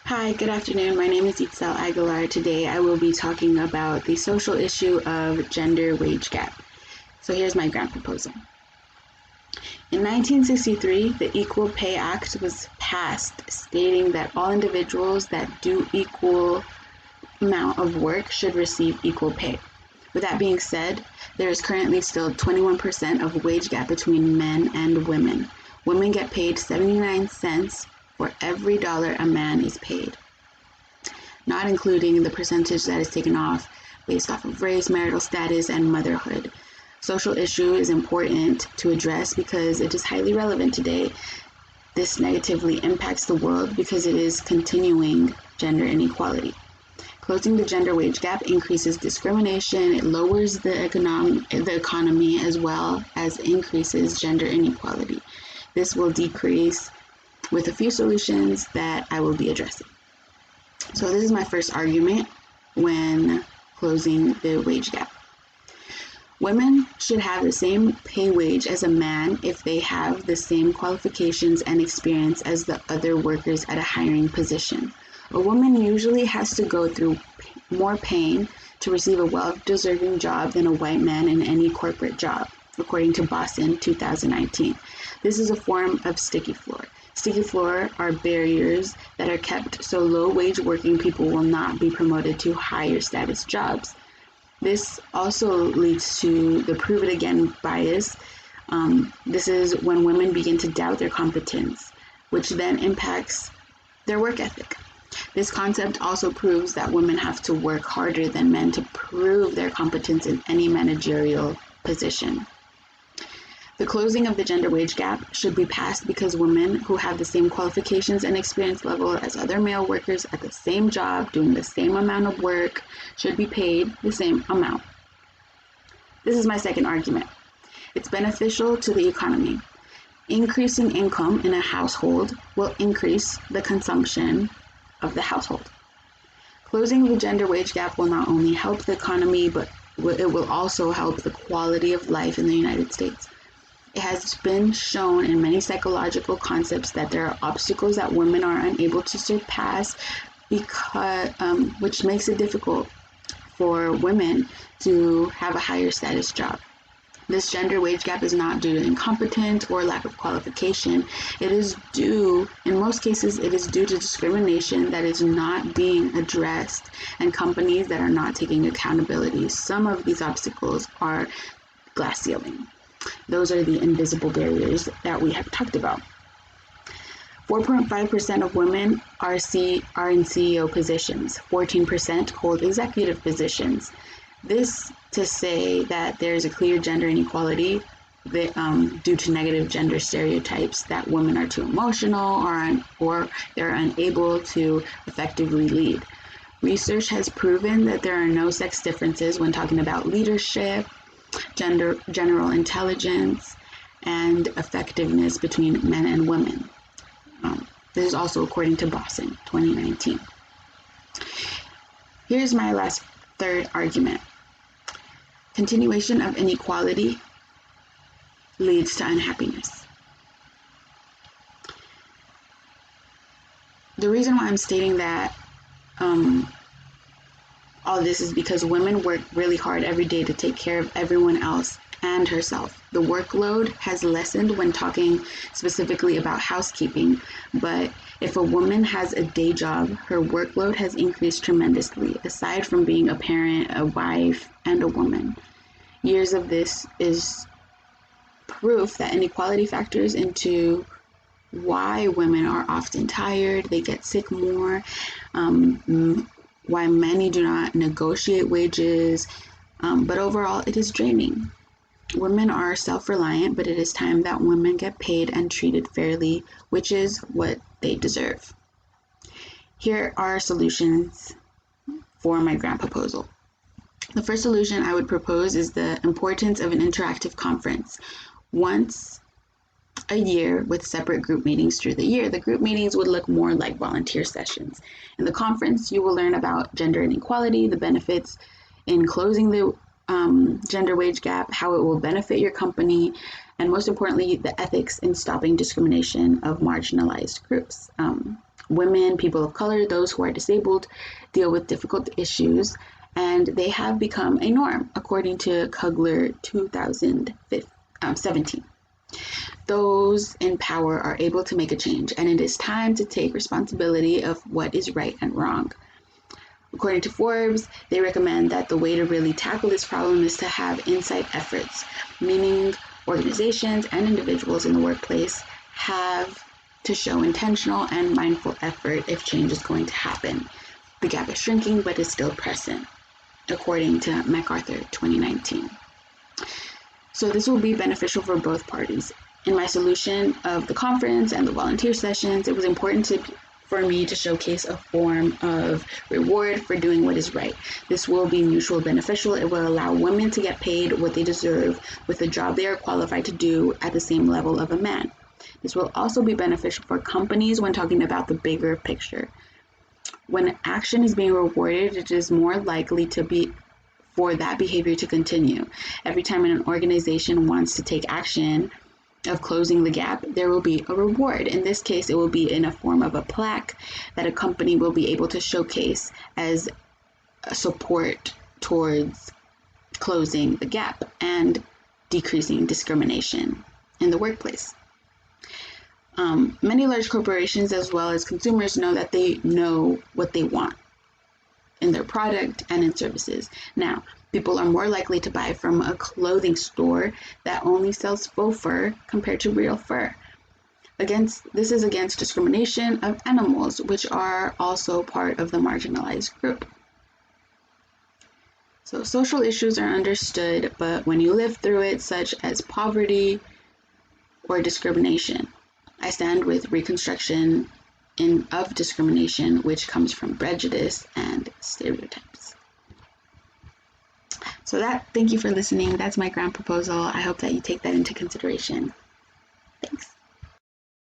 Hi, good afternoon. My name is Itzel Aguilar. Today I will be talking about the social issue of gender wage gap. So here's my grant proposal. In 1963, the Equal Pay Act was passed, stating that all individuals that do equal amount of work should receive equal pay. With that being said, there is currently still 21% of wage gap between men and women. Women get paid 79 cents for every dollar a man is paid, not including the percentage that is taken off based off of race, marital status, and motherhood. Social issue is important to address because it is highly relevant today. This negatively impacts the world because it is continuing gender inequality. Closing the gender wage gap increases discrimination, it lowers the economy as well as increases gender inequality. This will decrease with a few solutions that I will be addressing. So this is my first argument when closing the wage gap. Women should have the same pay wage as a man if they have the same qualifications and experience as the other workers at a hiring position. A woman usually has to go through more pain to receive a well-deserving job than a white man in any corporate job, according to Boston 2019. This is a form of sticky floor. Sticky floor are barriers that are kept so low-wage working people will not be promoted to higher status jobs. This also leads to the prove it again bias. This is when women begin to doubt their competence, which then impacts their work ethic. This concept also proves that women have to work harder than men to prove their competence in any managerial position. The closing of the gender wage gap should be passed because women who have the same qualifications and experience level as other male workers at the same job doing the same amount of work should be paid the same amount. This is my second argument. It's beneficial to the economy. Increasing income in a household will increase the consumption of the household. Closing the gender wage gap will not only help the economy, but it will also help the quality of life in the United States. It has been shown in many psychological concepts that there are obstacles that women are unable to surpass because, which makes it difficult for women to have a higher status job. This gender wage gap is not due to incompetence or lack of qualification. It is due, in most cases, it is due to discrimination that is not being addressed and companies that are not taking accountability. Some of these obstacles are glass ceiling. Those are the invisible barriers that we have talked about. 4.5% of women are in CEO positions. 14% hold executive positions. This to say that there's a clear gender inequality due to negative gender stereotypes that women are too emotional or they're unable to effectively lead. Research has proven that there are no sex differences when talking about leadership, general intelligence, and effectiveness between men and women. This is also according to Boston 2019. Here's my third argument. Continuation of inequality leads to unhappiness. The reason why I'm stating that all this is because women work really hard every day to take care of everyone else and herself. The workload has lessened when talking specifically about housekeeping, but if a woman has a day job, her workload has increased tremendously, aside from being a parent, a wife, and a woman. Years of this is proof that inequality factors into why women are often tired, they get sick more, why many do not negotiate wages, but overall it is draining. Women are self-reliant, but it is time that women get paid and treated fairly, which is what they deserve. Here are solutions for my grant proposal. The first solution I would propose is the importance of an interactive conference. Once a year with separate group meetings through the year. The group meetings would look more like volunteer sessions. In the conference, you will learn about gender inequality, the benefits in closing the gender wage gap, how it will benefit your company, and most importantly, the ethics in stopping discrimination of marginalized groups. Women, people of color, those who are disabled, deal with difficult issues, and they have become a norm, according to Kugler 2017. Those in power are able to make a change, and it is time to take responsibility of what is right and wrong. According to Forbes, they recommend that the way to really tackle this problem is to have insight efforts, meaning organizations and individuals in the workplace have to show intentional and mindful effort if change is going to happen. The gap is shrinking, but is still present, according to MacArthur 2019. So this will be beneficial for both parties. In my solution of the conference and the volunteer sessions, it was important for me to showcase a form of reward for doing what is right. This will be mutually beneficial. It will allow women to get paid what they deserve with a job they are qualified to do at the same level of a man. This will also be beneficial for companies when talking about the bigger picture. When action is being rewarded, it is more likely for that behavior to continue. Every time an organization wants to take action of closing the gap, there will be a reward. In this case, it will be in a form of a plaque that a company will be able to showcase as a support towards closing the gap and decreasing discrimination in the workplace. Many large corporations as well as consumers know that they know what they want in their product and in services. Now, people are more likely to buy from a clothing store that only sells faux fur compared to real fur. This is against discrimination of animals, which are also part of the marginalized group. So social issues are understood, but when you live through it, such as poverty or discrimination, I stand with reconstruction of discrimination, which comes from prejudice and stereotypes. So thank you for listening. That's my grant proposal. I hope that you take that into consideration. Thanks.